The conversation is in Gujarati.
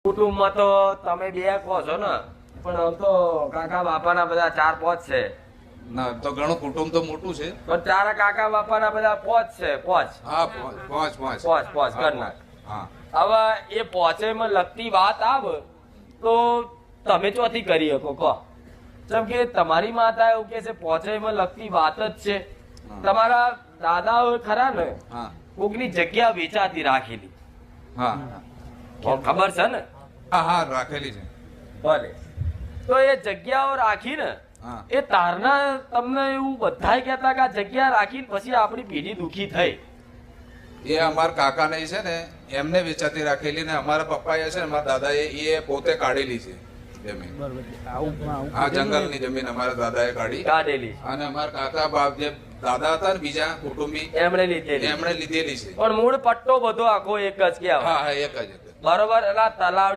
કુટુંબમાં તો તમે બે કહો છો ને, પણ આમ તો કાકા બાપાના બધા 4-5 છે. ના તો ઘણું કુટુંબ તો મોટું છે. પણ તારા કાકા બાપાના બધા 5 છે. 5 હા, પાંચ ઘરના. હા. હવે એ 5 લગતી વાત આવે તો તમે ચોથી કરી શકો કહો? જેમ કે તમારી માતા એવું કે છે 5 લગતી વાત જ છે. તમારા દાદાઓ ખરા ને, હા કોકની જગ્યા વેચાતી રાખેલી, હા ખબર છે ને? હા રાખેલી છે. ભલે, તો એ જગ્યાઓ રાખીને હા. એ તારના તમને એવું બધાય કહેતા કે આ જગ્યા રાખીને પછી આપણી પેઢી દુખી થઈ. એ અમારા કાકાને છે ને એમને વેચાતી રાખેલી ને અમારા પપ્પાએ છે ને અમારા દાદાએ એ પોતે કાઢેલી છે જમીન. હા, જંગલની જમીન અમારા દાદાએ કાઢેલી અને અમારા કાકા બાપ જે દાદા હતા ને બીજા કુટુંબી એમણે લીધેલી. એમણે લીધેલી છે. પણ મૂળ પટ્ટો બધો આખો એક જ કહેવાય. હા હા એક જ. બરોબર. એટલે તલાવ